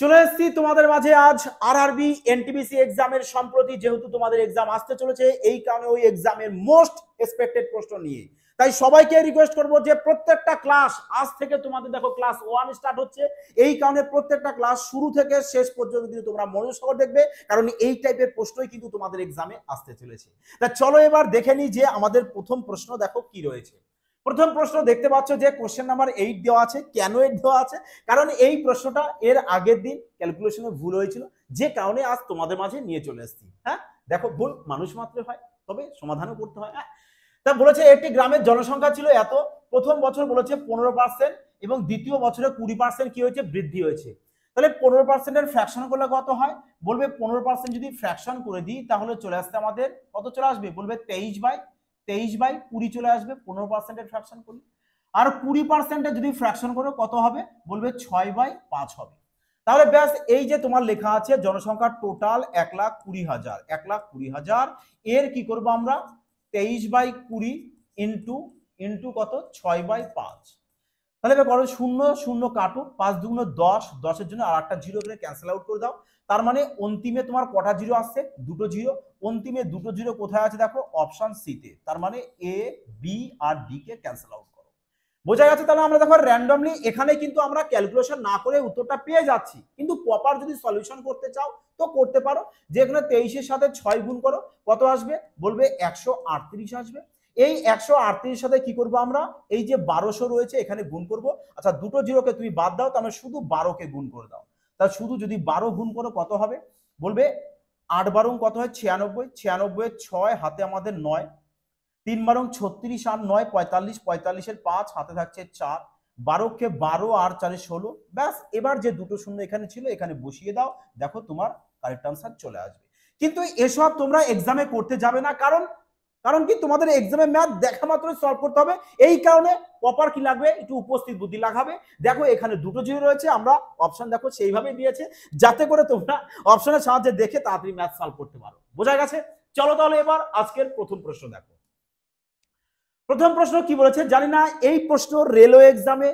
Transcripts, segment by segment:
চলে এসেছি তোমাদের মাঝে আজ আরআরবি এনটিপিসি এক্সামের সম্প্রতি যেহেতু তোমাদের এক্সাম আসতে চলেছে এই কারণে ওই এক্সামের মোস্ট এক্সপেক্টেড প্রশ্ন নিয়ে তাই সবাইকে রিকোয়েস্ট করব যে প্রত্যেকটা ক্লাস আজ থেকে তোমাদের দেখো ক্লাস 1 স্টার্ট হচ্ছে এই কারণে প্রত্যেকটা ক্লাস শুরু থেকে শেষ পর্যন্ত কিন্তু তোমরা মনোযোগ দেখবে কারণ এই টাইপের প্রশ্নই কিন্তু তোমাদের এক্সামে আসতে চলেছে। তা চলো এবার দেখে নিই যে আমাদের প্রথম প্রশ্ন দেখো কি রয়েছে। প্রথম প্রশ্ন দেখতে পাচ্ছ যে কোশ্চেন নাম্বার 8 দেওয়া আছে। কেন 8 দেওয়া আছে? কারণ এই প্রশ্নটা এর আগের দিন ক্যালকুলেশনে ভুল হয়েছিল যে কারণে আজ তোমাদের মাঝে নিয়ে চলে এসেছি। হ্যাঁ দেখো ভুল মানুষ মাত্র হয় তবে সমাধানও করতে হয়। হ্যাঁ তা বলেছে একটি গ্রামের জনসংখ্যা ছিল এত, প্রথম বছর বলেছে 15% এবং দ্বিতীয় বছরে 20% কি হয়েছে বৃদ্ধি হয়েছে। তাহলে 15% ফ্র্যাকশন করলে কত হয়? বলবে 15% যদি ফ্র্যাকশন করে দিই তাহলে চলে আসতে আমাদের কত চলে আসবে? বলবে 23/20 চলে আসবে 15% ফ্র্যাকশন করি। আর 20% যদি ফ্র্যাকশন করো কত হবে? বলবে 6/5 হবে। তাহলে ব্যাস এই যে তোমার লেখা আছে জনসংখ্যা টোটাল 1,20,000 এর কি করবো আমরা 23/20 ইন্টু কত 6/5। তাহলে করো 0 0 কাটো 5 2 10, 10 এর জন্য আর একটা জিরো করে ক্যান্সেল আউট করে দাও। তার মানে অন্তিমে তোমার কটা জিরো আসছে? দুটো জিরো। অন্তিমে দুটো জিরো কোথায় আছে দেখো অপশন সি তে। তার মানে A B R D K cancel out করো। বোঝা গেছে? তাহলে আমরা দেখো র্যান্ডমলি এখানে কিন্তু আমরা ক্যালকুলেশন না করে উত্তরটা পেয়ে যাচ্ছি, কিন্তু প্রপার যদি সলিউশন করতে চাও তো করতে পারো। যে এখানে 23 এর সাথে 6 গুণ করো কত আসবে? বলবে 138 আসবে। এই 138 সাথে কি করব আমরা? এই যে 1200 রয়েছে এখানে গুণ করব। আচ্ছা দুটো জিরোকে তুমি বাদ দাও, তাহলে শুধু 12 কে গুণ করে দাও। তাহলে শুধু যদি 12 গুণ করো কত হবে? বলবে 8 12 কত হয়? 96, 96 এর 6 হাতে আমাদের 9, 3 12 36 আর 9 45, 45 এর 5 হাতে থাকছে 4, 12 কে 12 আর 4 16। ব্যাস এবার যে দুটো শূন্য এখানে ছিল এখানে বসিয়ে দাও, দেখো তোমার কারেক্ট আনসার চলে আসবে। কিন্তু এসব তোমরা এক্সামে করতে যাবে না, কারণ কি তোমাদের এক্সামে ম্যাথ দেখা মাত্র সলভ করতে হবে। এই কারণে প্রপার কি লাগবে? একটু উপস্থিত বুদ্ধি লাগাবে। দেখো এখানে দুটো জিরো রয়েছে, আমরা অপশন দেখো সেইভাবে দিয়েছে যাতে করে তোমরা অপশনের সাহায্যে দেখে তাড়াতাড়ি ম্যাথ সলভ করতে পারো। বোঝা গেছে? চলো তাহলে এবার আজকের প্রথম প্রশ্ন দেখো। প্রথম প্রশ্ন কি বলেছে জানি না, এই প্রশ্ন রেলওয়ে এক্সামে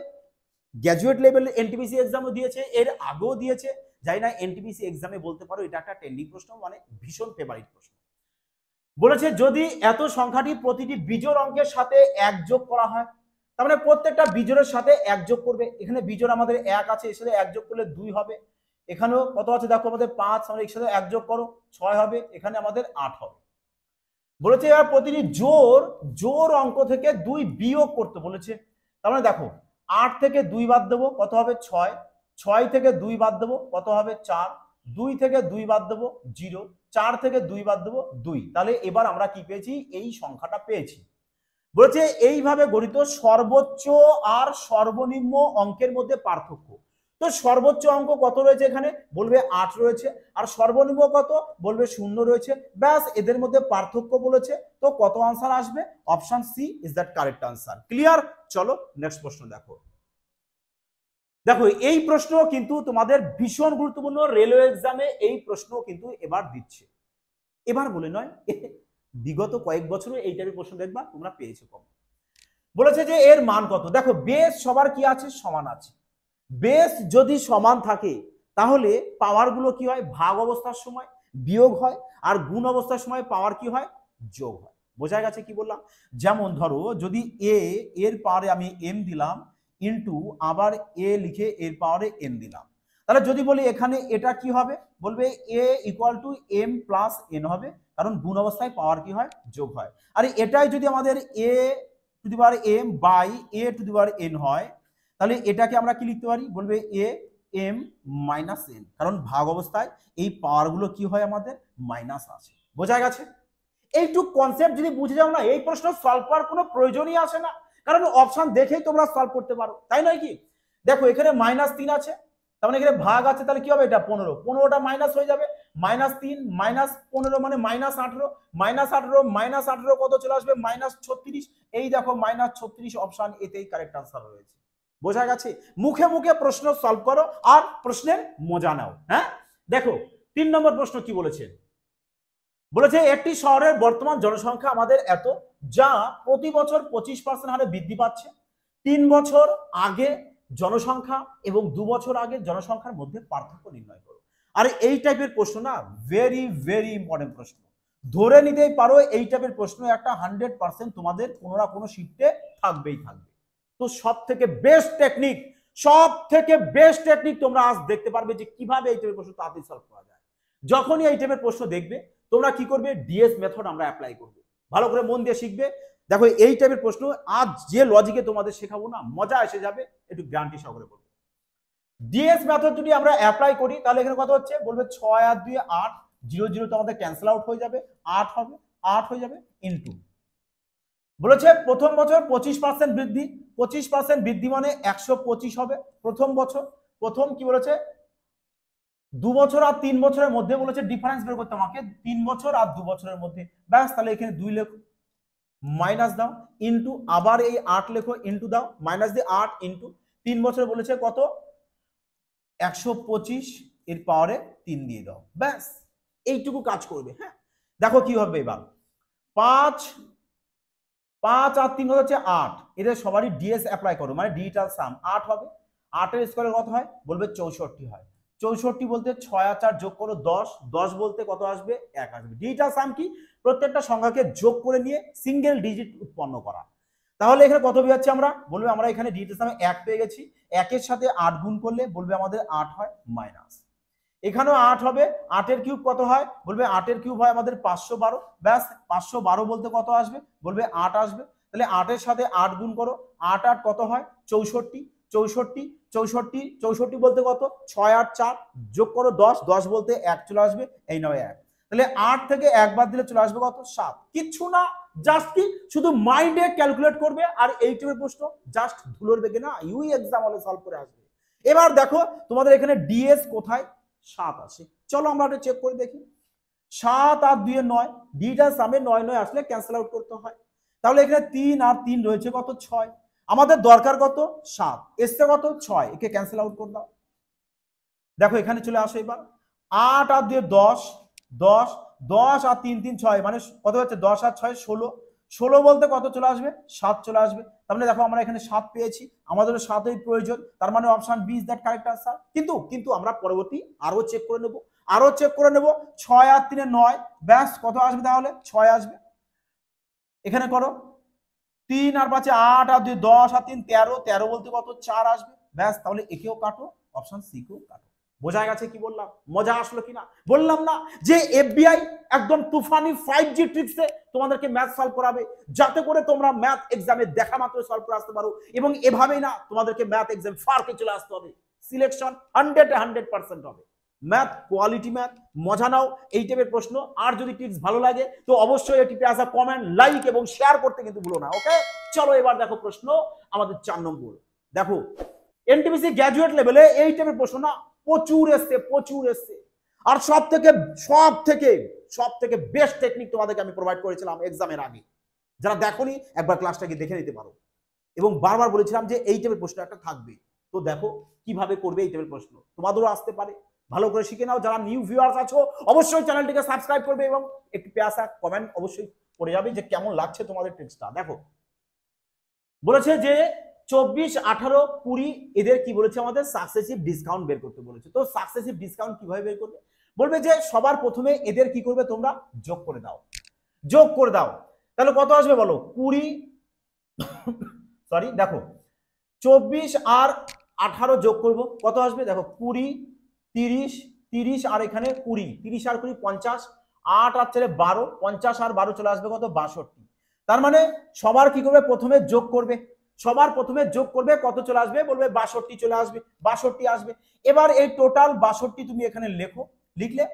গ্র্যাজুয়েট লেভেল এনটিপিসি এক্সামও দিয়েছে, এর আগেও দিয়েছে। জানি না এনটিপিসি এক্সামে বলতে পারো এটা একটা ট্রেন্ডিং প্রশ্ন, মানে ভীষণ ফেভারিট প্রশ্ন। বলেছে যদি এত সংখ্যাটি প্রতিটি বিজোড় অঙ্কের সাথে 1 যোগ করা হয়, তার মানে প্রত্যেকটা বিজোড়ের সাথে 1 যোগ করবে। এখানে বিজোড় আমাদের 1 আছে, এর সাথে 1 যোগ করলে 2 হবে। এখানেও কত আছে দেখো আমাদের 5, আমরা এর সাথে 1 যোগ করো 6 হবে। এখানে আমাদের 8 হবে। বলেছে এবার প্রতিটি জোড় অঙ্ক থেকে 2 বিয়োগ করতে বলেছে। তার মানে দেখো 8 থেকে 2 বাদ দেবো কত হবে? 6, 6 থেকে 2 বাদ দেবো কত হবে? 4, 2 থেকে 2 বাদ দেবো 0, 4 থেকে 2 বাদ দেবো 2। তাহলে এবার আমরা কি পেয়েছি? এই সংখ্যাটা পেয়েছি। বলেছে এইভাবে গঠিত সর্বোচ্চ আর সর্বনিম্ন অঙ্কের মধ্যে পার্থক্য। তো সর্বোচ্চ অঙ্ক কত রয়েছে এখানে? বলবে 8 রয়েছে। আর সর্বনিম্ন কত? বলবে 0 রয়েছে। ব্যাস এদের মধ্যে পার্থক্য বলেছে। তো কত আনসার আসবে? Option C is that correct answer. Clear? চলো নেক্সট প্রশ্ন দেখো। দেখো এই প্রশ্ন কিন্তু তোমাদের ভীষণ গুরুত্বপূর্ণ, রেলওয়ে এক্সামে এই প্রশ্ন কিন্তু এবার দিচ্ছে। এবার বলে নয়, বিগত কয়েক বছরে এই টাইপের প্রশ্ন দেখবা তোমরা পেয়েছো কম। বলেছে যে এর মান কত? দেখো বেস সবার কি আছে? সমান আছে। বেস যদি সমান থাকে তাহলে পাওয়ার গুলো কি হয়? ভাগ অবস্থার সময় বিয়োগ হয়, আর গুণ অবস্থার সময় পাওয়ার কি হয়? যোগ হয়। বোঝা গেছে কি বললাম? যেমন ধরো যদি এর পাওয়ারে আমি এম দিলাম ইন্টু আবার এ লিখে এর পাওয়ারে এন দিলাম, তাহলে যদি বলি এখানে এটা কি হবে? বলবে A equal to M plus N হবে, কারণ গুণ অবস্থায় পাওয়ার কি হয়? যোগ হয়। আর এটাই যদি আমাদের A to the power M by A to the power N হয়, তাহলে এটাকে আমরা কি লিখতে পারি? বলবে এ এম মাইনাস এন, কারণ ভাগ অবস্থায় এই পাওয়ারগুলো কি হয়? আমাদের মাইনাস আছে। বোঝা গেছে? এইটুক কনসেপ্ট যদি বুঝে যাও না, এই প্রশ্ন সলভ করার কোনো প্রয়োজনই আসে না, কারণ অপশন দেখেই তোমরা সলভ করতে পারো, তাই নয় কি? দেখো এখানে -3 আছে, তার মানে এখানে ভাগ আছে, তাহলে কি হবে? এটা 15, 15টা মাইনাস হয়ে যাবে। -3 -15 মানে -18, -18 কত চলে আসবে? -36। এই দেখো -36 অপশন এতেই কারেক্ট আনসার রয়েছে। বোঝা গেছে? মুখে মুখে প্রশ্ন সলভ করো আর প্রশ্নের মজা নাও। হ্যাঁ দেখো 3 নম্বর প্রশ্ন কি বলেছে? বলেছে একটি শহরের বর্তমান জনসংখ্যা আমাদের এত, যা প্রতি বছর 25% হারে বৃদ্ধি পাচ্ছে। 3 বছর আগে জনসংখ্যা এবং 2 বছর আগের জনসংখ্যার মধ্যে পার্থক্য নির্ণয় করো। আর এই টাইপের প্রশ্ন না ভেরি ভেরি ইম্পর্টেন্ট প্রশ্ন, ধরে নিতেই পারো এই টাইপের প্রশ্ন একটা 100% তোমাদের কোনো না কোনো শিফটে থাকবেই থাকবে। তো সব থেকে বেস্ট টেকনিক তোমরা আজ দেখতে পারবে যে কিভাবে এই টাইপের প্রশ্ন তাড়াতাড়ি সলভ করা যায়। যখনই এই টাইপের প্রশ্ন দেখবে তোমরা কি করবে, ডিএস মেথড আমরা অ্যাপ্লাই করব, ভালো করে মন দিয়ে শিখবে। দেখো এই টাইপের প্রশ্ন আজ যে লজিকে তোমাদের শেখাবো না মজা এসে যাবে, একটু গ্যারান্টি সহকারে বলবো। ডিএস মেথড যদি আমরা অ্যাপ্লাই করি তাহলে এখানে কত হচ্ছে, বলবে 6 আর 2 8, 0 0 তো আমাদের ক্যান্সেল আউট হয়ে যাবে, 8 হবে, 8 হয়ে যাবে ইনটু, বলেছে প্রথম বছর 25% বৃদ্ধি, 25% বৃদ্ধি মানে 125 হবে প্রথম বছর। প্রথম কি বলেছে 2 বছর আর 3 বছরের মধ্যে বলেছে ডিফারেন্স বের করতে আমাকে, 3 বছর আর 2 বছরের মধ্যে, ব্যাস তাহলে এখানে 2 লেখো, মাইনাস দাও ইনটু, আবার এই 8 লেখো ইনটু দাও, মাইনাস দিয়ে 8 ইনটু 3 বছর বলেছে কত 125 এর পাওয়ারে 3 দিয়ে দাও, ব্যাস এইটুকু কাজ করবে। হ্যাঁ দেখো কি হবে এবার, 5 আর 3 হচ্ছে 8, এদের সবারই ডিএস অ্যাপ্লাই করো মানে ডিজিটাল সাম 8 হবে, 8 এর স্কয়ারে কত হয় বলবে 64 হয়, 64 বলতে 6 আর 4 যোগ করো 10, 10 বলতে কত আসবে 1 আসবে। ডিজিটাল সাম কি, প্রত্যেকটা সংখ্যাকে যোগ করে নিয়ে সিঙ্গেল ডিজিট উৎপন্ন করা। তাহলে এখানে কত পেয়েছি আমরা, বলবে আমরা এখানে ডিজিটাল সামে 1 পেয়ে গেছি, 1 এর সাথে 8 গুণ করলে বলবে আমাদের 8 হয় মাইনাস, এখানেও 8 হবে, 8 এর কিউব কত হয় বলবে 8 এর কিউব হয় আমাদের 512, ব্যাস 512 বলতে কত আসবে বলবে 8 আসবে, তাহলে 8 এর সাথে 8 গুণ করো, 8 8 কত হয় 64, 64 64 64 বলতে কত 6 আর 4 যোগ করো 10, 10 বলতে 1 চলে আসবে, এই নয় 1, তাহলে 8 থেকে 1 বাদ দিলে চলে আসবে কত 7, কিচ্ছু না, জাস্ট কি শুধু মাইন্ডে ক্যালকুলেট করবে আর এই টাইপের প্রশ্ন জাস্ট ধুলোর বেগে না ইউই এক্সাম হলে সলভ করে আসবে। এবার দেখো তোমাদের এখানে ডিএস কোথায় 7 আছে, চলো আমরা এটা চেক করে দেখি। 7 আর 2 এর 9, ডিজিটাল সামে 9 9 আসলে ক্যান্সেল আউট করতে হয়, তাহলে এখানে 3 আর 3 রয়েছে কত 6, আমাদের দরকার কত 7, এসছে কত 6, একে ক্যান্সেল আউট করে দাও। দেখো এখানে চলে আসে এবার 8 আর 2 10, 10 10 আর 3 3 6 মানে কত হচ্ছে 10 আর 6 16, 16 বলতে কত চলে আসবে 7 চলে আসবে, তার মানে দেখো আমরা এখানে 7 পেয়েছি, আমাদেরও 7ই প্রয়োজন, তার মানে option B is that correct answer. কিন্তু আমরা পরবর্তী আরো চেক করে নেব, 6 আর 3 9, ব্যাস কত আসবে তাহলে 6 আসবে, এখানে করো 3 আর 5 8 আর 2 10 আর 3 13, 13 বলতে কত 4 আসবে, ব্যাস তাহলে একেও কাটো, অপশন সি কেও কাটো। বোঝা গেছে কি বললাম, মজা আসলো কিনা, বললাম না যে এফবিআই একদম তুফানি 5G ট্রিক্সে তোমাদেরকে ম্যাথ সলভ করাবে, যাতে করে তোমরা ম্যাথ এক্সামে দেখা মাত্র সলভ করে আসতে পারো, এবং এভাবেই না তোমাদেরকে ম্যাথ এক্সাম ফারকে চলে আসতে হবে, সিলেকশন 100% হবে, ম্যাথ কোয়ালিটি ম্যাথ, মজা নাও এই টাইপের প্রশ্ন। আর যদি টিপস ভালো লাগে তো অবশ্যই এটিতে আসা কমেন্ট লাইক এবং শেয়ার করতে কিন্তু ভুলো না, ওকে। চলো এবার দেখো প্রশ্ন আমাদের 4 নম্বর, দেখো এনটিপিসি গ্র্যাজুয়েট লেভেলে এই টাইপের প্রশ্ন না প্রচুর এসছে, আর সব থেকে বেস্ট টেকনিক তোমাদেরকে আমি প্রোভাইড করেছিলাম এক্সামের আগে, যারা দেখোনি একবার ক্লাসটাকে দেখে নিতে পারো, এবং বারবার বলেছিলাম যে এই টাইপের প্রশ্ন একটা থাকবে, তো দেখো কিভাবে করবে এই টাইপের প্রশ্ন, তোমাদেরও আসতে পারে, ভালো করে শিখে নাও। যারা নিউ ভিউয়ার্স আছো অবশ্যই চ্যানেলটিকে সাবস্ক্রাইব করবে এবং একটি প্যাসা কমেন্ট অবশ্যই করে যাবে যে কেমন লাগছে তোমাদের টেক্সটটা। দেখো বলেছে যে 24 18 20 এদের কি বলেছে আমাদের সাকসেসিভ ডিসকাউন্ট বের করতে বলেছে, তো সাকসেসিভ ডিসকাউন্ট কিভাবে বের করবে বলবে যে সবার প্রথমে এদের কি করবে তোমরা যোগ করে দাও, তাহলে কত আসবে বলো 20, সরি দেখো 24 আর 18 যোগ করব কত আসবে দেখো 20 30 আর এখানে 20, 30 আর 20 50, 8 আর 4 12, 50 আর 12 চলে আসবে কত 62, তার মানে সবার কি করবে প্রথমে যোগ করবে, কত চলে আসবে বলবে 62 চলে আসবে, 62 আসবে। এবার এই টোটাল 62 তুমি এখানে লিখলে,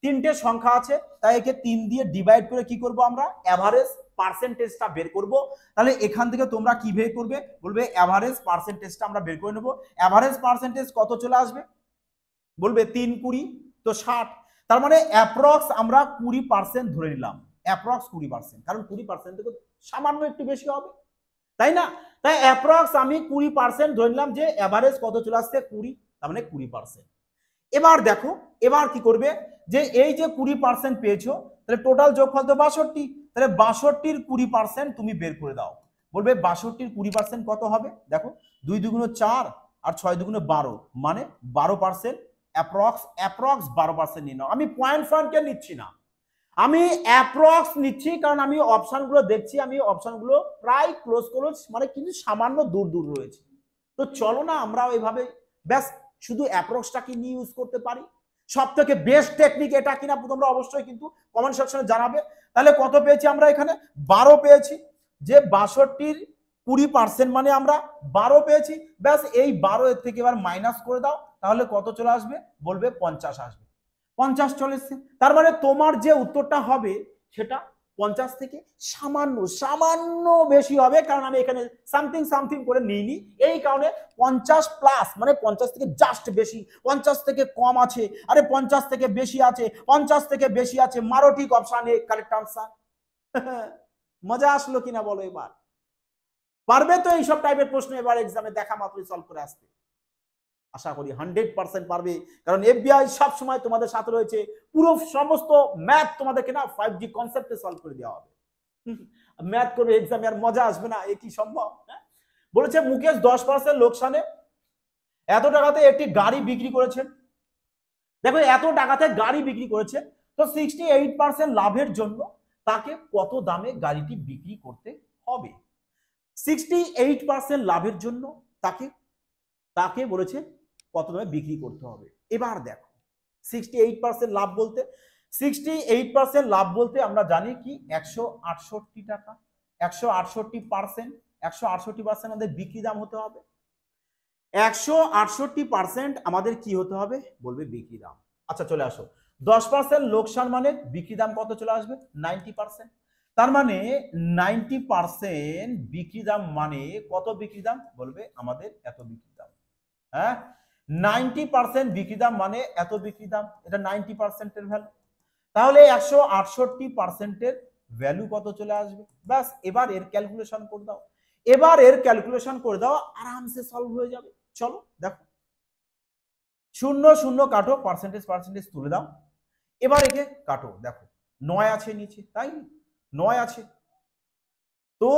তিনটে সংখ্যা আছে তাই একে 3 দিয়ে ডিভাইড করে কি করব আমরা এভারেজ পার্সেন্টেজটা বের করব, তাহলে এখান থেকে তোমরা কি বের করবে বলবে এভারেজ পার্সেন্টেজটা আমরা বের করে নেব, এভারেজ পার্সেন্টেজ কত চলে আসবে বলবে 3 20 তো 60, তার মানে অ্যাপ্রক্স আমরা 20% ধরে নিলাম, অ্যাপ্রক্স 20%, কারণ 20% থেকে সামান্য একটু বেশি হবে তাই না, তাই অ্যাপ্রক্স আমি 20% ধরে নিলাম যে এভারেজ কত চলে আসছে 20, তার মানে 20%। এবার দেখো এবার কি করবে যে এই যে 20% পেয়েছো তাহলে টোটাল যোগফল তো 62, তাহলে 62 এর 20% তুমি বের করে দাও, বলবে 62 এর 20% কত হবে দেখো 2 2 4 আর 6 দুগুণে 12 মানে 12% অ্যাপ্রক্স 12% নিয়ে নাও। আমি পয়েন্ট ফান্ডকে নিচ্ছি না, আমি অ্যাপ্রক্স নিচ্ছি, কারণ আমি অপশনগুলো দেখছি, আমি অপশনগুলো প্রায় ক্লোজ মানে কিন্তু সামান্য দূর রয়েছে। তো চলো না আমরা ওইভাবে ব্যাস শুধু অ্যাপ্রক্সটাকে নিয়ে ইউজ করতে পারি। সব থেকে বেস্ট টেকনিক এটা কিনা তোমরা অবশ্যই কিন্তু কমেন্ট সেকশনে জানাবে। তাহলে কত পেয়েছি আমরা এখানে? 12 পেয়েছি। যে 62-র 20% মানে আমরা 12 পেয়েছি। ব্যাস এই 12 এর থেকে এবার মাইনাস করে দাও, তাহলে কত চলে আসবে? বলবে 50 আসবে। 50 চলে এসছে। তার মানে তোমার যে উত্তরটা হবে সেটা 50 থেকে সামান্য বেশি হবে, কারণ আমি এখানে সামথিং করে নিইনি। এই কারণে 50 প্লাস মানে 50 থেকে জাস্ট বেশি, 50 থেকে কম আছে, আরে 50 থেকে বেশি আছে, 50 থেকে বেশি আছে, মারো ঠিক অপশনে কারেক্ট আনসার। মজা আসলো কিনা বলো এবার? পারবে তো এইসব টাইপের প্রশ্ন এবার এক্সামে দেখা মাত্রই সলভ করে আসতে? আশা করি 100% পারবে, কারণ এফবিআই সব সময় তোমাদের সাথে রয়েছে। পুরো সমস্ত ম্যাথ তোমাদেরকে না 5G কনসেপ্টে সলভ করে দেওয়া হবে। ম্যাথ করবে এক্সামে আর মজা আসবে না, এ কি সম্ভব? বলেছে মুকেশ 10% লোকসানে এত টাকাতে একটি গাড়ি বিক্রি করেছেন। দেখো এত টাকাতে গাড়ি বিক্রি করেছে, তো 68% লাভের জন্য তাকে কত দামে গাড়িটি বিক্রি করতে হবে? 68% লাভের জন্য তাকে বলেছে কত দামে বিক্রি করতে হবে। এবার দেখো 68% লাভ বলতে 68% লাভ বলতে আমরা জানি কি 168 টাকা। 168% আমাদের বিক্রি দাম হতে হবে। 168% আমাদের কি হতে হবে? বলবে বিক্রি দাম। আচ্ছা চলে আসো, 10% লোকসান মানে বিক্রি দাম কত চলে আসবে? 90%। তার মানে 90% বিক্রি দাম মানে কত বিক্রি দাম? বলবে আমাদের এত বিক্রি দাম। হ্যাঁ, 90% বিক্রি দাম মানে এত বিক্রি দাম, এটা 90% এর ভ্যালু। তাহলে 168% এর ভ্যালু কত চলে আসবে? ব্যাস এবার এর ক্যালকুলেশন করে দাও, আরামসে সলভ হয়ে যাবে। চলো দেখো, 0 কাটো, পার্সেন্টেজ তুলে দাও। এবার একে কাটো, দেখো 9 আছে নিচে, তাই 9 আছে। তো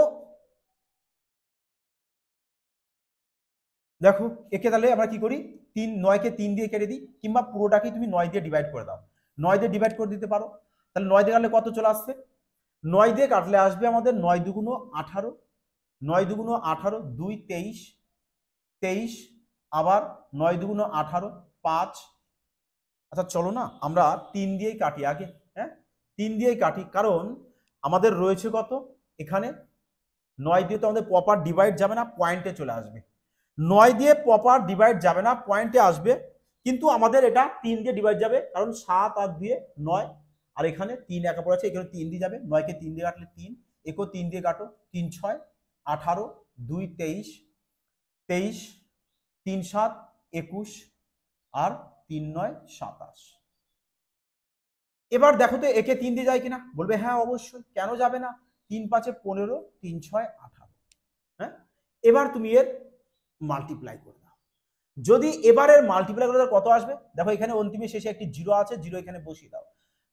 দেখো একে তাহলে আমরা কি করি, 9কে 3 দিয়ে কেটে দিই, কিংবা পুরোটাকে তুমি 9 দিয়ে ডিভাইড করে দাও। 9 দিয়ে ডিভাইড করে দিতে পারো। তাহলে 9 দিয়ে কাটলে কত চলে আসছে? 9 দিয়ে কাটলে আসবে আমাদের 9 দুগুণ 18, 9 দুগুণ 18, 2 23, আবার 9 দুগুণ 18, 5। আচ্ছা চলো না আমরা 3 দিয়েই কাটি আগে। হ্যাঁ, 3 দিয়েই কাটি, কারণ আমাদের রয়েছে কত এখানে? 9 দিয়ে তো আমাদের প্রপার ডিভাইড যাবে না, পয়েন্টে চলে আসবে। 9 দিয়ে প্রপার ডিভাইড যাবে না, পয়েন্টে আসবে, কিন্তু আমাদের এটা 3 দিয়ে ডিভাইড যাবে, কারণ 7 আর 2 9, আর এখানে 3 একা পড়ে আছে, এখানে 3 দিয়ে যাবে। 9কে 3 দিয়ে কাটলে 3, একেও 3 দিয়ে কাটো, 3 6 18, 2 23, 3 7 21, আর 3 9 27। এবার দেখো তো একে 3 দিয়ে যায় কিনা? বলবে হ্যাঁ অবশ্যই, কেন যাবে না? 3 5 15, 3 6 18। হ্যাঁ, এবার তুমি এর মাল্টিপ্লাই করে দাও। যদি এবারের মাল্টিপ্লাই করে দাও কত আসবে? দেখো এখানে অন্তিমে শেষে একটি 0 আছে, 0 এখানে বসিয়ে দাও।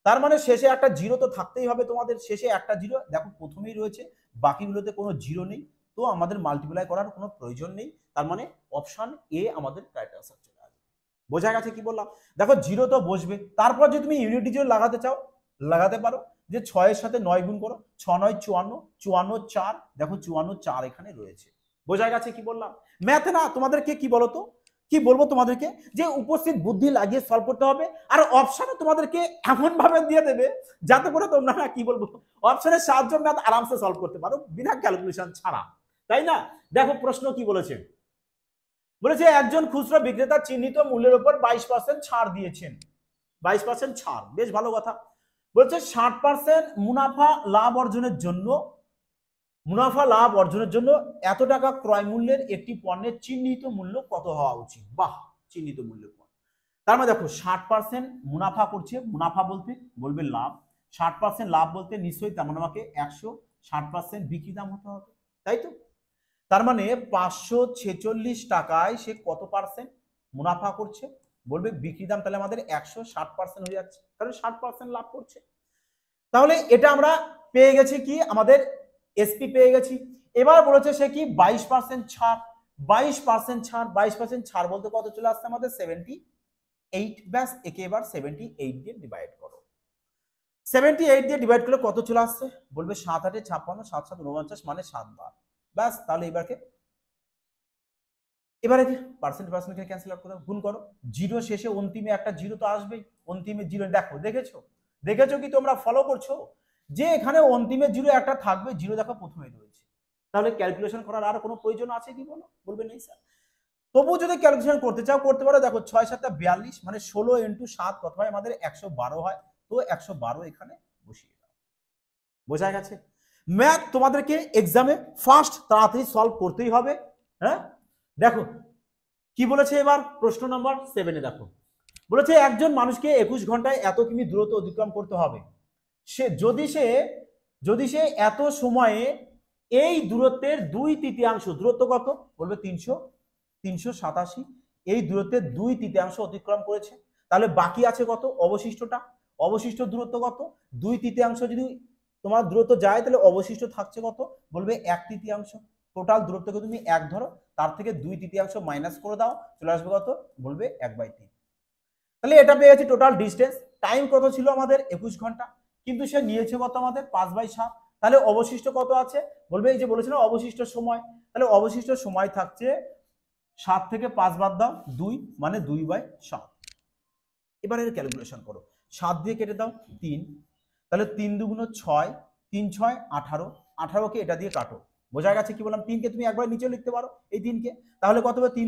তার মানে শেষে একটা 0 তো থাকতেই হবে তোমাদের, শেষে একটা 0 দেখো প্রথমেই রয়েছে, বাকিগুলোতে কোনো 0 নেই, তো আমাদের মাল্টিপ্লাই করার কোনো প্রয়োজন নেই। তার মানে অপশন এ আমাদের কারেক্ট আনসার চলে আসবে। বোঝা গেছে কি বললাম? দেখো 0 তো বসবে, তারপর যদি তুমি ইউনিট ডিজিট লাগাতে চাও লাগাতে পারো, যে 6 এর সাথে 9 গুণ করো, 6 9 54, 54 4, দেখো 54 4 এখানে রয়েছে। বোঝা গেছে কি বললাম? ম্যাথ না তোমাদেরকে কি বলতো, কি বলবো তোমাদেরকে, যে উপস্থিত বুদ্ধি লাগিয়ে সলভ করতে হবে, আর অপশনে তোমাদেরকে এমন ভাবে দিয়ে দেবে যাতে করে তোমরা না কি বলবো অপশনের সাহায্যে ম্যাথ আরামসে সলভ করতে পারো বিনা ক্যালকুলেশন ছাড়া, তাই না? দেখো প্রশ্ন কি বলেছে, বলেছে একজন খুচরা বিক্রেতা চিহ্নিত মূল্যের উপর 22% ছাড় দিয়েছেন। 22% ছাড়, বেশ ভালো কথা। বলছে 60% মুনাফা লাভ অর্জনের জন্য এত টাকা ক্রয় মূল্যের একটি পণ্যের চিহ্নিত মূল্য কত হওয়া উচিত? বাহ, চিহ্নিত মূল্য। তার মানে দেখো 60% মুনাফা করছে, মুনাফা বলতে বলবে লাভ, 60% লাভ বলতে নিশ্চয়ই তার মানে আমাকে 160% বিক্রি দাম হতে হবে, তাই তো? তার মানে 546 টাকায় সে কত পার্সেন্ট মুনাফা করছে? বলবে বিক্রি দাম, তাহলে আমাদের 160% হয়ে যাচ্ছে, কারণ 60% লাভ করছে। তাহলে এটা আমরা পেয়ে গেছি কি, আমাদের এসপি পেয়ে গেছি। এবার বলেছে সে কি 22% ছাড়, 22% ছাড়, 22% ছাড় বলতে কত চলে আসছে আমাদের 78। ব্যাস, একে এবার 78 দিয়ে ডিভাইড করো। 78 দিয়ে ডিভাইড করলে কত চলে আসছে? বলবে 7 8 56, 7 7 49 মানে 7 বার। ব্যাস, তাহলে এবারে পার্সেন্ট পার্সেন্টকে ক্যান্সেল আউট করে গুণ করো। জিরো শেষে অন্তিমে একটা জিরো তো আসবেই, অন্তিমে জিরো। দেখেছো কি তোমরা ফলো করছো যে এখানে অন্তিমে জিরো একটা থাকবে, জিরো দেখো প্রথমে রয়েছে। তাহলে ক্যালকুলেশন করার আর কোনো প্রয়োজন আছে কি বলো? বলবে নেই স্যার। তবু যদি ক্যালকুলেশন করতে চাও করতে পারো। দেখো 6 7 42 মানে 16 × 7 কত হয় আমাদের? 112 হয়। তো 112 এখানে বসিয়ে দাও। বোঝা গেছে? ম্যাথ তোমাদেরকে এক্সামে ফার্স্ট তাড়াতাড়ি সলভ করতেই হবে। হ্যাঁ, দেখো কি বলেছে এবার প্রশ্ন নম্বর 7-এ। দেখো বলেছে একজন মানুষকে 21 ঘন্টায় এত কিমি দূরত্ব অতিক্রম করতে হবে। যদি সে এত সময়ে এই দূরত্বের 2/3 দূরত্ব কত? বলবে 387। এই দূরত্বের 2/3 অতিক্রম করেছে। তাহলে বাকি আছে কত? অবশিষ্টটা। অবশিষ্ট দূরত্ব কত? 2/3 যদি তোমার দূরত্ব যায় তাহলে অবশিষ্ট থাকছে কত? বলবে 1/3। টোটাল দূরত্বকে তুমি 1 ধরো, তার থেকে 2/3 মাইনাস করে দাও, চলে আসবে কত? বলবে 1/3। তাহলে এটা পেয়ে গেছি টোটাল ডিস্টেন্স। টাইম কত ছিল আমাদের? 21 ঘন্টা। কিন্তু সে নিয়েছে কত আমাদের? 5/7। তাহলে অবশিষ্ট কত আছে? বলবে এই যে বলেছিলাম অবশিষ্ট সময়। তাহলে অবশিষ্ট সময় থাকছে 7 থেকে 5 বাদ দাও 2 মানে 2/7। এবার এর ক্যালকুলেশন করো। 7 দিয়ে কেটে দাও 3, তাহলে 3 2 6, 3 6 18। 18কে এটা দিয়ে কাটো। বোঝা গেছে কি বললাম? 3কে তুমি একবার নিচে লিখতে পারো এই 3কে। তাহলে কত হবে? 3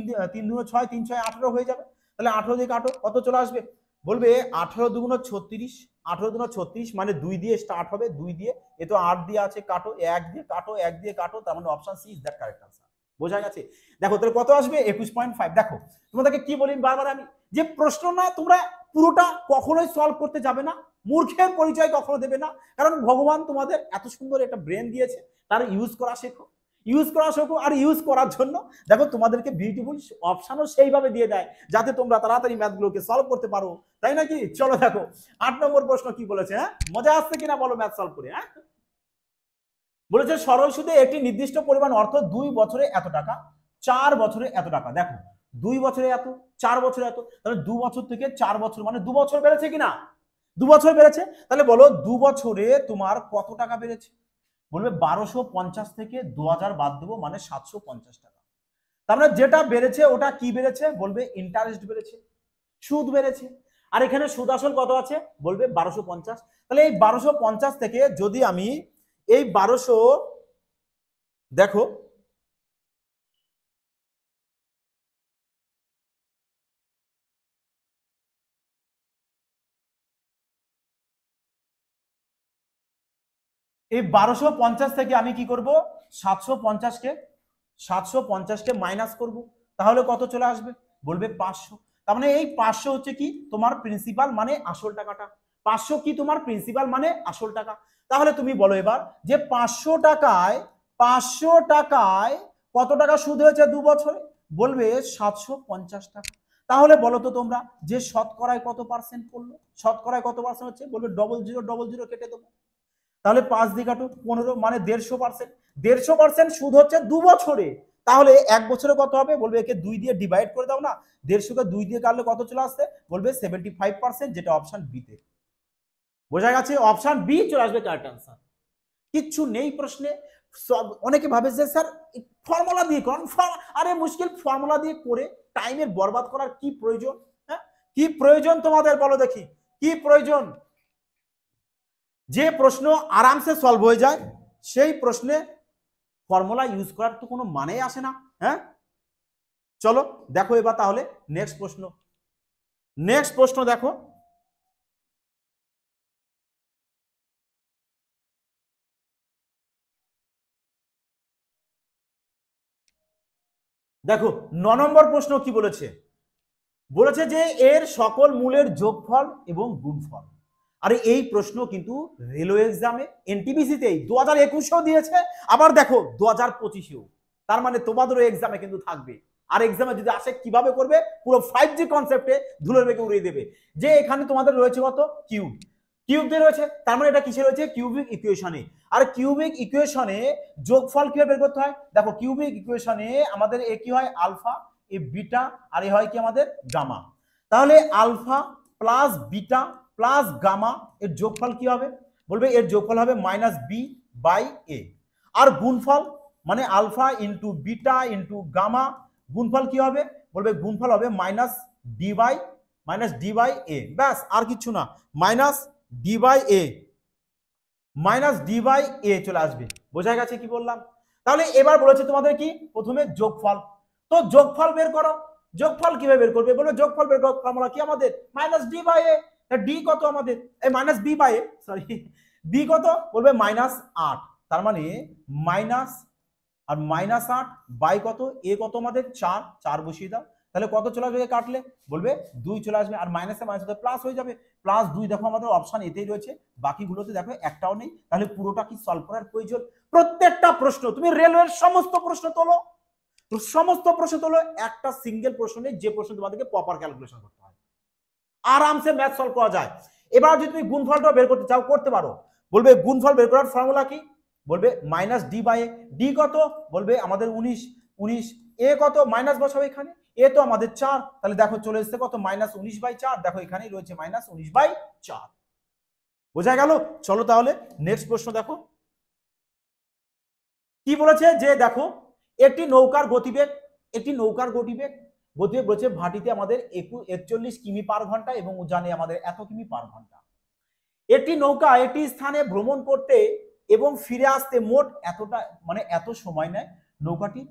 2 6, 3 6 18 হয়ে যাবে। তাহলে 18 দিয়ে কাটো, কত চলে আসবে? বলবে 18 2 36। 18 2 36 মানে 2 দিয়ে স্টার্ট হবে, 2 দিয়ে, এ তো 8 দিয়ে আছে, কাটো 1 দিয়ে কাটো, 1 দিয়ে কাটো, তার মানে option C is that correct answer. বোঝা গেছে? দেখো তাহলে কত আসবে? 21.5। দেখো তোমাদেরকে কি বলি বারবার আমি, যে প্রশ্ন না তোমরা পুরোটা কখনোই সলভ করতে যাবে না, মূর্খের পরিচয় কখনো দেবে না। কারণ ভগবান তোমাদের এত সুন্দর একটা ব্রেন দিয়েছে, তার ইউজ করা শেখো, আর ইউজ করার জন্য দেখো তোমাদেরকে বিউটিফুল অপশনও সেইভাবে দিয়ে দেয় যাতে তোমরা তাড়াতাড়ি ম্যাথগুলোকে সলভ করতে পারো, তাই নাকি? চলো দেখো 8 নম্বর প্রশ্ন কি বলেছে। হ্যাঁ, মজা আসছে কিনা বলো ম্যাথ সলভ করে? হ্যাঁ, বলেছে সরল সুদে একটি নির্দিষ্ট পরিমাণ অর্থ 2 বছরে এত টাকা, 4 বছরে এত টাকা। দেখো 2 বছরে এত, 4 বছরে এত, তাহলে 2 বছর থেকে 4 বছর মানে 2 বছর বেড়েছে কিনা? 2 বছর বেড়েছে। তাহলে বলো 2 বছরে তোমার কত টাকা বেড়েছে? বলবে 1250 থেকে 2000 বাদ দেবো মানে 750 টাকা। তার মানে যেটা বেড়েছে ওটা কি বেড়েছে? বলবে ইন্টারেস্ট বেড়েছে, সুদ বেড়েছে। আর এখানে সুদ আসল কত আছে? বলবে 1250। তাহলে এই 1250 থেকে যদি আমি এই 1200, দেখো এই 1250 থেকে আমি কি করব? 750কে মাইনাস করব, তাহলে কত চলে আসবে? বলবে 500। তার মানে এই 500 হচ্ছে কি তোমার প্রিন্সিপাল মানে আসল টাকাটা। 500 কি তোমার প্রিন্সিপাল মানে আসল টাকা। তাহলে তুমি বলো এবার যে 500 টাকায় কত টাকা সুদ হয়েছে 2 বছরে? বলবে 750 টাকা। তাহলে বলো তো তোমরা যে শতকরায় কত পার্সেন্ট পড়লো? শতকরায় কত পার্সেন্ট হচ্ছে? বলবে 0000 কেটে দেবো। তাহলে 5 দিয়ে কাটো 15 মানে 150%। 150% সুদ হচ্ছে 2 বছরে। তাহলে 1 বছরে কত হবে? বলবে একে 2 দিয়ে ডিভাইড করে দাও না, 150কে 2 দিয়ে কাটলে কত চলে আসছে? বলবে 75%, যেটা অপশন বি তে। বোঝা গেছে? অপশন বি চলে আসবে কারেক্ট আনসার। কিচ্ছু নেই প্রশ্নে। সব অনেকে ভাবে যে স্যার ফর্মুলা দিয়ে করুন, আরে মুশকিল, ফর্মুলা দিয়ে করে টাইমের বরবাদ করার কি প্রয়োজন? হ্যাঁ, কি প্রয়োজন তোমাদের বলো দেখি, কি প্রয়োজন? যে প্রশ্ন আরামসে সলভ হয়ে যায় সেই প্রশ্নে ফর্মুলা ইউজ করার তো কোনো মানেই আসে না। হ্যাঁ, চলো দেখো এবার তাহলে নেক্সট প্রশ্ন দেখো। দেখো 9 নম্বর প্রশ্ন কি বলেছে? বলেছে যে এর সকল মূলের যোগফল এবং গুণফল। আরে এই প্রশ্ন কিন্তু রেলওয়ে এক্সামে এনটিপিসিতেই 2021-এও দিয়েছে, আবার দেখো 2025-এও। তার মানে তোমাদেরও এক্সামে কিন্তু থাকবে। আর এক্সামে যদি আসে কিভাবে করবে? পুরো 5G কনসেপ্টে ধুলোর বেগে উড়িয়ে দেবে। যে এখানে তোমাদের রয়েছে কত? কিউব। কিউব দিয়ে রয়েছে, তার মানে এটা কিসে রয়েছে? কিউবিক ইকুয়েশনে। আর কিউবিক ইকুয়েশনে যোগফল কিভাবে বের করতে হয়? দেখো কিউবিক ইকুয়েশনে আমাদের এ কি হয়? আলফা, এ বিটা, আর এ হয় কি আমাদের গামা। তাহলে alpha plus beta plus gamma এর যোগফল কি হবে? বলবে এর যোগফল হবে মাইনাস বি বাই এ। আর গুণফল মানে alpha into beta into gamma, গুণফল কি হবে? বলবে গুণফল হবে মাইনাস ডি বাই এ। ব্যাস, আর কিছু না, মাইনাস ডি বাই এ চলে আসবে। বোঝা গেছে কি বললাম? তাহলে এবার বলেছে তোমাদের কি প্রথমে যোগফল। তো যোগফল বের করো। যোগফল কিভাবে বের করবে? বলবে যোগফল বের করার ফর্মুলা কি আমাদের? Minus D by A. D কত আমাদের? এই minus B by A, sorry B কত? বলবে মাইনাস 8। তার মানে মাইনাস আর মাইনাস 8 বাই কত? এ কত আমাদের? 4। 4 বসিয়ে দাও, তাহলে কত চলে আসবে কাটলে? বলবে 2 চলে আসবে। আর মাইনাসে মাইনাস প্লাস হয়ে যাবে, প্লাস 2 দেখো আমাদের অপশন এতেই রয়েছে, বাকিগুলোতে দেখো একটাও নেই। তাহলে পুরোটা কি সলভ করার প্রয়োজন? প্রত্যেকটা প্রশ্ন তুমি রেলওয়ের সমস্ত প্রশ্ন তোলো, একটা সিঙ্গেল প্রশ্ন নেই যে প্রশ্ন তোমাদেরকে প্রপার ক্যালকুলেশন করতে হয়, আরামসে ম্যাথ সলভ করা যায়। এবার যদি তুমি গুণফলটা বের করতে চাও করতে পারো। বলবে গুণফল বের করার ফর্মুলা কি? বলবে minus D by A. D কত? বলবে আমাদের 19। এ কত? মাইনাস বসাবো এখানে, এ তো আমাদের 4, তাহলে দেখো চলে এসছে কত? মাইনাস 19/4। দেখো এখানেই রয়েছে মাইনাস 19/4। বোঝা গেল? চলো তাহলে নেক্সট প্রশ্ন দেখো কি বলেছে। যে দেখো একটি নৌকার গতিবেগ বলেছে ভাটিতে আমাদের 41 কিমি পার ঘন্টা এবং উজানে আমাদের এত কিমি পার ঘন্টা। একটি নৌকা একটি স্থানে ভ্রমণ করতে এবং ফিরে আসতে মোট এতটা মানে এত সময় নেয়। নৌকাটি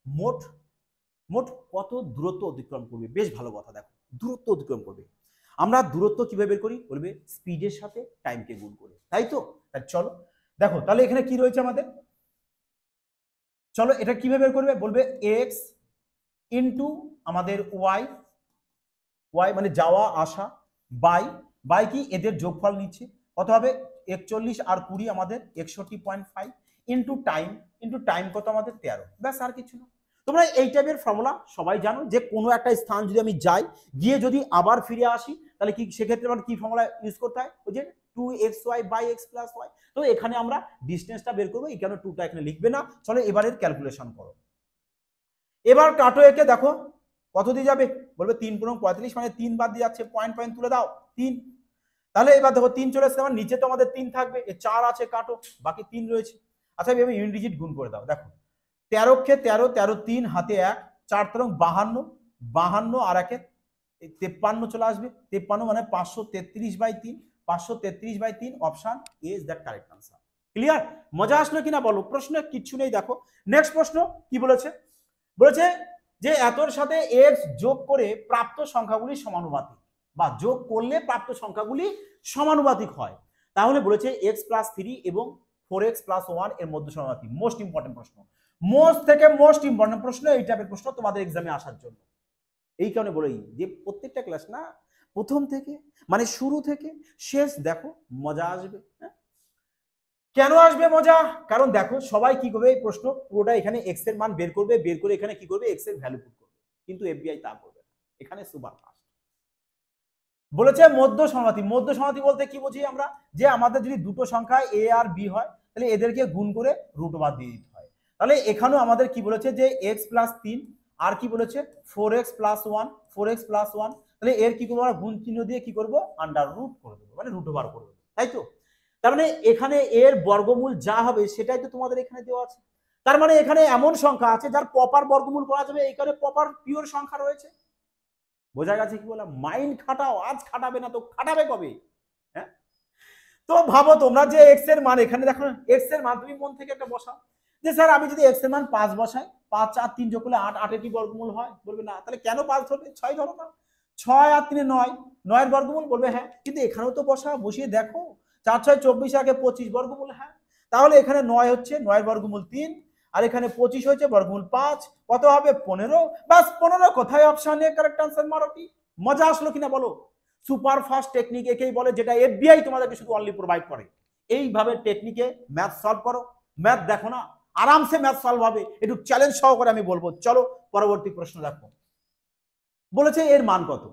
মোট কত দূরত্ব অতিক্রম করবে? বেশ ভালো কথা। দেখো দূরত্ব অতিক্রম করবে, আমরা দূরত্ব কিভাবে বের করি? বলবে স্পিডের সাথে টাইমকে গুণ করে, তাই তো? চলো দেখো তাহলে এখানে কি রয়েছে আমাদের, চলো এটা কিভাবে বের করবে? বলবে এক্স ইন্টু আমাদের ওয়াই মানে যাওয়া আসা, বাই কি এদের যোগফল নিচ্ছে, কত হবে? 41 আর 20 আমাদের 61.5 ইন্টু টাইম কত আমাদের? 13। ব্যাস, আর কিছু না। তোমরা এই টাইপের ফর্মুলা সবাই জানো যে কোনো একটা স্থান যদি আমি যাই, গিয়ে যদি আবার ফিরে আসি, তাহলে কি সেক্ষেত্রে আমার কি ফর্মুলা ইউজ করতে হয়? ওই যে 2xy by x plus y। তো এখানে আমরা ডিস্টেন্সটা বের করবো, এই কারণে 2টা এখানে লিখবে না। চলো এবারের ক্যালকুলেশন করো। এবার কাটো একে, দেখো কত দিয়ে যাবে? বলবে 3 × 35 মানে 3 বাদ দিয়ে যাচ্ছে, পয়েন্ট তুলে দাও 3। তাহলে এবার দেখো 3 চলে আসছে, আমার নিচে তো আমাদের 3 থাকবে, এ 4 আছে, কাটো, বাকি 3 রয়েছে। আচ্ছা এভাবে ইউনিট ডিজিট গুণ করে দাও। দেখো 13 কে 13, 13 3 হাতে 1, 4 13 52, 52 আর 1 53 চলে আসবে। 53 মানে 533/3, 533/3। Option A is that correct answer. Clear? মজা আসলো কিনা বলো? প্রশ্ন কিচ্ছু নেই। দেখো নেক্সট প্রশ্ন কি বলেছে? বলেছে যে এতর সাথে এক্স যোগ করে প্রাপ্ত সংখ্যাগুলি সমানুপাতিক, বা যোগ করলে প্রাপ্ত সংখ্যাগুলি সমানুপাতিক হয়। তাহলে বলেছে x + 3 এবং 4x + 1 এর মধ্যে সমানুপাতিক। মোস্ট ইম্পর্টেন্ট প্রশ্ন, মোস্ট ইম্পর্টেন্ট প্রশ্ন, এই টাইপের প্রশ্ন তোমাদের এক্সামে আসার জন্য। এই কারণে বলেই যে প্রত্যেকটা ক্লাস না, প্রথম থেকে মানে শুরু থেকে শেষ দেখো, মজা আসবে। কেন আসবে মজা? কারণ দেখো সবাই কি করবে, এই প্রশ্ন পুরোটা এখানে এক্স এর মান বের করবে, বের করে এখানে কি করবে? এক্স এর ভ্যালু পুট করবে। কিন্তু এফবিআই তা করবে না, এখানে সুপার ফাস্ট। বলেছে মধ্য সমানুপাতি বলতে কি বুঝি আমরা? যে আমাদের যদি দুটো সংখ্যা এ আর বি হয়, তাহলে এদেরকে গুণ করে √ওভার দিয়ে দিতে হয়। তাহলে এখানেও আমাদের কি বলেছে? যে x + 3 আর কি বলেছে? 4x + 1, তাহলে এর কি করবো? আমরা গুণ চিহ্ন দিয়ে কি করব? আন্ডাররুট করে দেবো, মানে √ওভার করে দেবো, তাই তো? তার মানে এখানে এর বর্গমূল যা হবে সেটাই তো তোমাদের এখানে দেওয়া আছে। তার মানে এখানে এমন সংখ্যা আছে যার প্রপার বর্গমূল করা যাবে, এই কারণে প্রপার পিওর সংখ্যা রয়েছে। বোঝা গেছে কি বললাম? মাইন্ড খাটাও, আজ খাটাবে না তো খাটাবে কবে? হ্যাঁ, তো ভাবো তোমরা যে এক্স এর মান এখানে দেখো, এক্স এর মান তুমি মন থেকে একটা বসাও যে স্যার আমি যদি এক্স এর মান 5 বসাই, 5 আর 3 যোগ করলে 8, 8 এর কি বর্গমূল হয়? বলবে না। তাহলে কেন 5 ধরবে? 6 ধরো না। 6 আর 3 9, 9 এর বর্গমূল? বলবে হ্যাঁ। কিন্তু এখানেও তো বসিয়ে দেখো, 4 6 24, আগে 25 বর্গমূল। হ্যাঁ, তাহলে এখানে 9 হচ্ছে, 9 এর বর্গমূল 3, আর এখানে 25 হচ্ছে, বর্গমূল 5, কত হবে? 15। বাস 15 কোথায়? Option A correct answer. মারো কি মজা আসলো কিনা বলো? সুপার ফাস্ট টেকনিক একেই বলে, যেটা এফবিআই তোমাদেরকে শুধু অনলি প্রোভাইড করে। এইভাবে টেকনিকে ম্যাথ সলভ করো। ম্যাথ দেখো না, আরামসে ম্যাথ সলভ হবে, একটু চ্যালেঞ্জ সহকারে আমি বলবো। চলো পরবর্তী প্রশ্ন দেখো। বলেছে এর মান কত?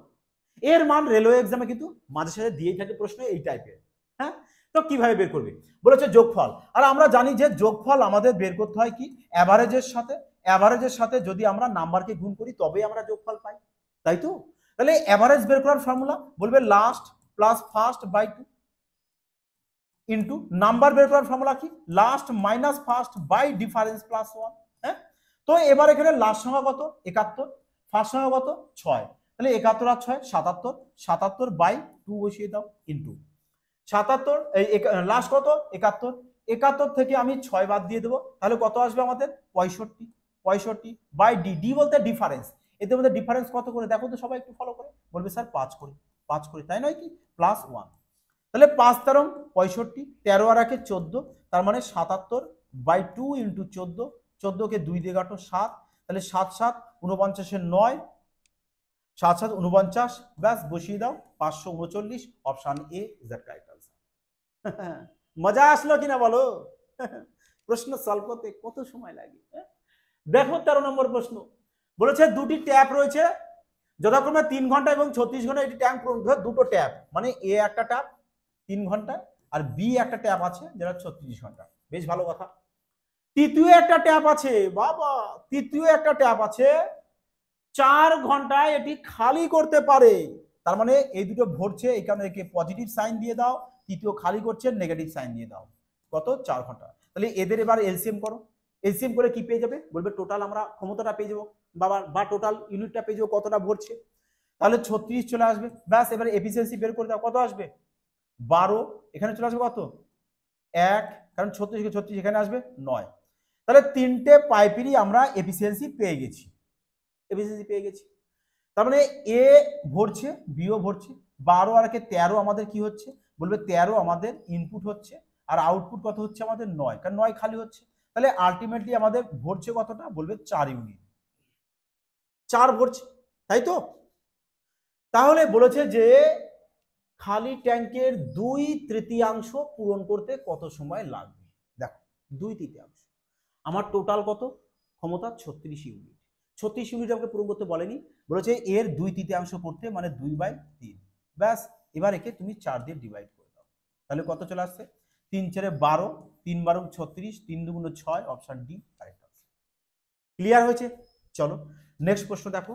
এর মান রেলওয়ে এক্সামে কিন্তু মাঝে সাঝে দিয়েই থাকে প্রশ্ন এই টাইপের। হ্যাঁ, তো কিভাবে বের করবে বলেছে যোগফল। আর আমরা জানি যে যোগফল আমাদের বের করতে হয় কি অ্যাভারেজের সাথে, অ্যাভারেজের সাথে যদি আমরা নাম্বারকে গুণ করি তবেই আমরা যোগফল পাই, তাই তো? তাহলে অ্যাভারেজ বের করার ফর্মুলা বলবে last plus first by 2 into number বের করার ফর্মুলা কি last minus first by difference plus 1। হ্যাঁ, তো এবার এখানে লাস্ট সংখ্যা কত 71, ফার্স্ট সংখ্যা কত 6, তাহলে 71 আর 6 77, 77 বাই 2 বসিয়ে দাও ইনটু 77 এই লাস্ট কত 71, 71 থেকে আমি 6 বাদ দিয়ে দেবো, তাহলে কত আসবে আমাদের 65, 65 বাই ডি, ডি বলতে ডিফারেন্স, এদের মধ্যে ডিফারেন্স কত করে দেখো তো সবাই একটু ফলো করে, বলবে স্যার 5 করে, 5 করে, তাই নয় কি প্লাস 1, তাহলে 5 তেরো 65, 13 আর 1 14, তার মানে 77 বাই 2 ইন্টু 14, 14 কে 2 দিয়ে কাটো 7, তাহলে 7 7 49 এর 9, 7 7 49, ব্যাস বসিয়ে দাও 539, option A is the correct answer. মজা আসলো কিনা বলো? প্রশ্ন সলভ করতে কত সময় লাগে? দেখো 13 নম্বর প্রশ্ন বলেছে দুটি ট্যাপ রয়েছে যথাক্রমে 3 ঘন্টা এবং 36 ঘন্টা, এটি ট্যাঙ্ক দুটো ট্যাপ, মানে এ একটা ট্যাপ 3 ঘন্টা আর বি একটা ট্যাপ আছে যেটা 36 ঘন্টা, বেশ ভালো কথা। তৃতীয় একটা ট্যাপ আছে, বাবা তৃতীয় একটা ট্যাপ আছে 4 ঘন্টায় এটি খালি করতে পারে, তার মানে এই দুটো ভরছে, এই কারণে একে পজিটিভ সাইন দিয়ে দাও, তৃতীয় খালি করছে নেগেটিভ সাইন দিয়ে দাও, কত 4 ঘন্টা। তাহলে এদের এবার এলসিএম করো, এলসিএম করে কি পেয়ে যাবে বলবে টোটাল আমরা ক্ষমতাটা পেয়ে যাবো বা টোটাল ইউনিটটা পেয়ে যাবো কতটা ভরছে, তাহলে 36 চলে আসবে, ব্যাস এবারে এফিসিয়েন্সি বের করে দাও, কত আসবে 12, এখানে চলে আসবে কত 1, কারণ 36 কে 36 এখানে আসবে 9, তাহলে তিনটে পাইপেরই আমরা এফিসিয়েন্সি পেয়ে গেছি, এফিসিয়েন্সি পেয়ে গেছি, তার মানে এ ভরছে বিও ভরছে, 12 আর 13 আমাদের কি হচ্ছে বলবে 13 আমাদের ইনপুট হচ্ছে আর আউটপুট কত হচ্ছে আমাদের 9, কারণ 9 খালি হচ্ছে, তাহলে আলটিমেটলি আমাদের ভরছে কতটা বলবে 4 ইউনিট, 4 ভরছে, তাই তো? তাহলে বলেছে যে খালি ট্যাঙ্কের 2/3 পূরণ করতে কত সময় লাগবে, দেখো 2/3, আমার টোটাল কত ক্ষমতা 36 ইউনিট, 36 ইউনিট আমাকে পূরণ করতে বলেনি, বলেছে এর 2/3 করতে মানে 2/3, ব্যাস এবার একে তুমি 4 দিয়ে ডিভাইড করে দাও, তাহলে কত চলে আসছে 3 4 12, 3 12 36, 3 2 6, option D correct answer. Clear হয়েছে? চলো নেক্সট প্রশ্ন দেখো,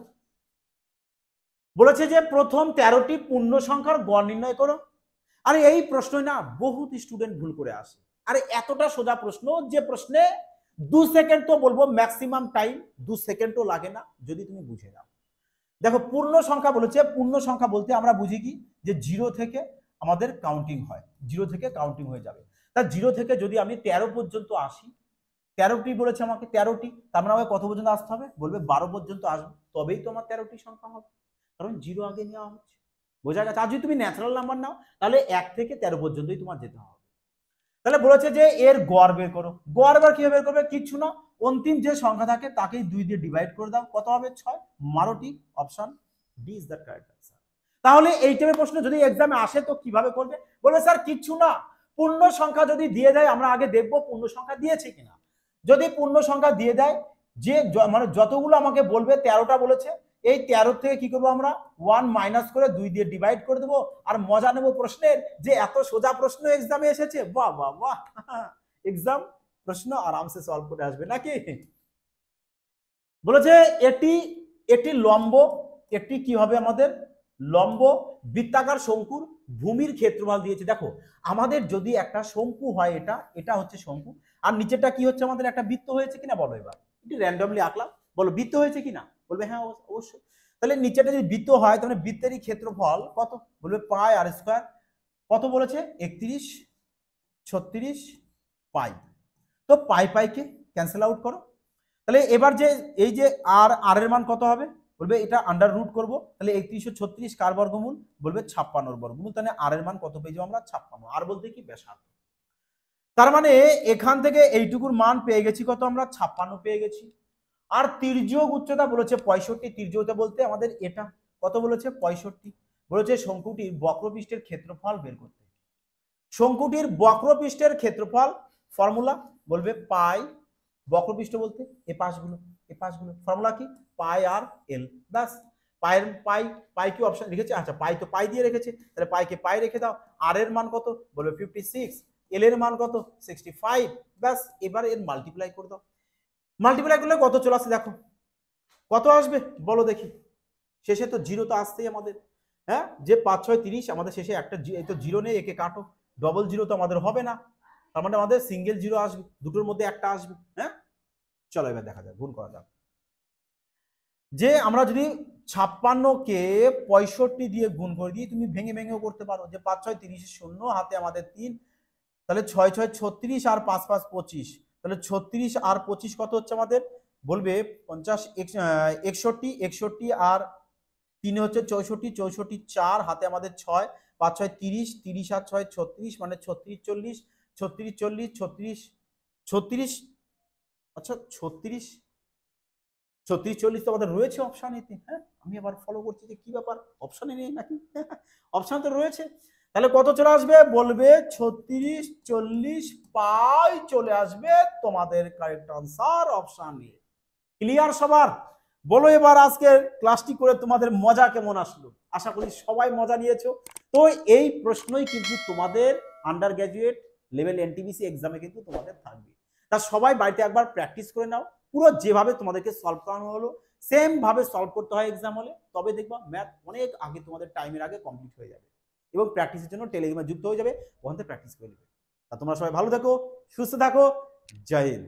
বলেছে যে প্রথম 13টি পূর্ণ সংখ্যার গড় নির্ণয় করো। আরে এই প্রশ্নই না বহুত স্টুডেন্ট ভুল করে আসে, আরে এতটা সোজা প্রশ্ন যে প্রশ্নে 2 সেকেন্ড তো বলবো ম্যাক্সিমাম টাইম 2 সেকেন্ডও লাগে না যদি তুমি বুঝে যাও। দেখো পূর্ণ সংখ্যা বলেছে, পূর্ণ সংখ্যা বলতে আমরা বুঝি কি যে 0 থেকে আমাদের কাউন্টিং হয়, 0 থেকে কাউন্টিং হয়ে যাবে, তা 0 থেকে যদি আমি 13 পর্যন্ত আসি, 13টি বলেছে আমাকে 13টি, তার মানে আমাকে কত পর্যন্ত আসতে হবে বলবে 12 পর্যন্ত আসবে, তবেই তো আমার 13টি সংখ্যা হবে, কারণ 0 আগে নেওয়া হচ্ছে, বোঝা গেছে? আর যদি তুমি ন্যাচারাল নাম্বার নাও তাহলে 1 থেকে 13 পর্যন্তই তোমার যেতে হবে। তাহলে বলেছে যে এর গড় বের করো, গড় এবার কিভাবে বের করবে, কিচ্ছু না, অন্তিম যে সংখ্যা থাকে তাকেই 2 দিয়ে ডিভাইড করে দাও, কত হবে 6, 12টি, option D is the correct answer. তাহলে এই টাইপের প্রশ্ন যদি এক্সামে আসে তো কিভাবে করবে, বলবে স্যার কিচ্ছু না, পূর্ণ সংখ্যা যদি দিয়ে দেয় আমরা আগে দেখবো পূর্ণ সংখ্যা দিয়েছে কিনা, যদি পূর্ণ সংখ্যা দিয়ে দেয় যে মানে যতগুলো আমাকে বলবে 13টা বলেছে, এই 13 থেকে কি করবো আমরা 1 মাইনাস করে 2 দিয়ে ডিভাইড করে দেবো, আর মজা নেবো প্রশ্নের যে এত সোজা প্রশ্ন এক্সামে এসেছে, বাহ বাহ বাহ, এক্সাম প্রশ্ন আরামসে সলভ করে আসবে নাকি। বলেছে এটি এটি লম্ব, একটি কি হবে আমাদের লম্ব বৃত্তাকার শঙ্কুর ভূমির ক্ষেত্রফল দিয়েছে, দেখো আমাদের যদি একটা শঙ্কু হয়, এটা এটা হচ্ছে শঙ্কু, আর নিচেটা কি হচ্ছে আমাদের একটা বৃত্ত হয়েছে কিনা বলো, এবার একটু র্যান্ডমলি আঁকলাম, বলো বৃত্ত হয়েছে কিনা, বলবে হ্যাঁ অবশ্যই, তাহলে নিচেটা যদি বৃত্ত হয় তাহলে বৃত্তেরই ক্ষেত্রফল কত বলবে পাই আর স্কয়ার, কত বলেছে 31 36 পাই, তো পাই পাইকে ক্যান্সেল আউট করো, তাহলে এবার যে এই যে আর এর মান কত হবে বলবে এটা আন্ডার রুট করবো, তাহলে 3136 কার বর্গমূল বলবে 56 বর্গমূল, তাহলে আর এর মান কত পেয়ে যাবো আমরা 56, আর বলতে কি ব্যাসার্ধ, তার মানে এখান থেকে এইটুকুর মান পেয়ে গেছি কত আমরা 56 পেয়ে গেছি, আর তির্যক উচ্চতা বলেছে 65, তির্যকতা বলতে আমাদের এটা কত বলেছে 65, বলেছে শঙ্কুটির বক্রপৃষ্ঠের ক্ষেত্রফল বের করতে, শঙ্কুটির বক্রপৃষ্ঠের ক্ষেত্রফল ফর্মুলা বলবে পাই, বক্রপৃষ্ঠ বলতে এ পাশগুলো ফর্মুলা কি পাই আর এল, ব্যাস পায়ের পাই কি অপশন রেখেছে, আচ্ছা পাই তো পাই দিয়ে রেখেছে, তাহলে পাইকে পাই রেখে দাও। আর এর মান কত, বলবে 56, এল এর মান কত 65, ব্যাস এবার এর মাল্টিপ্লাই করে দাও। মাল্টিপ্লাই করলে কত চলে আসছে দেখো, কত আসবে বলো দেখি, শেষে তো জিরো তো আসতেই আমাদের, হ্যাঁ যে 5 6 30 আমাদের শেষে একটা এই তো জিরো নেই, একে কাটো, ডবল জিরো তো আমাদের হবে না, তার মানে আমাদের সিঙ্গেল জিরো আসবে, দুটোর মধ্যে একটা আসবে। হ্যাঁ চলো এবার দেখা যাক, গুণ করা যাক। যে আমরা যদি 56কে 65 দিয়ে গুণ করে দিই, তুমি ভেঙে ভেঙেও করতে পারো, যে 5 6 30 শূন্য, হাতে আমাদের 3, তাহলে 6 6 36 আর 5 5 25, তাহলে 36 আর 25 কত হচ্ছে আমাদের, বলবে 50 61 61 আর 3 হচ্ছে 64 64 4, হাতে আমাদের 6 5 6 30 30 আর 6 36, মানে 36 40 36 40 36 36, আচ্ছা 36 36 40 তো আমাদের রয়েছে অপশানেতে। হ্যাঁ আমি আবার ফলো করছি যে কি ব্যাপার, অপশানে নেই নাকি, অপশান তো রয়েছে। তাহলে কত চলে আসবে, বলবে 36 40 পাই চলে আসবে তোমাদের correct answer option A. Clear সবার? বলো এবার আজকের ক্লাসটি করে তোমাদের মজা কেমন আসলো, আশা করি সবাই মজা নিয়েছো। তো এই প্রশ্নই কিন্তু তোমাদের আন্ডার গ্র্যাজুয়েট লেভেল এনটিপিসি এক্সামে কিন্তু তোমাদের থাকবে, তা সবাই বাড়িতে একবার প্র্যাকটিস করে নাও, পুরো যেভাবে তোমাদেরকে সলভ করানো হলো সেম ভাবে সলভ করতে হয় এক্সাম হলে, তবে দেখবা ম্যাথ অনেক আগে তোমাদের টাইমের আগে কমপ্লিট হয়ে যাবে, এবং প্র্যাকটিসের জন্য টেলিগ্রামে যুক্ত হয়ে যাবে, ওখান থেকে প্র্যাকটিস করে নেবে। তা তোমরা সবাই ভালো থাকো, সুস্থ থাকো, জয় হিন্দ।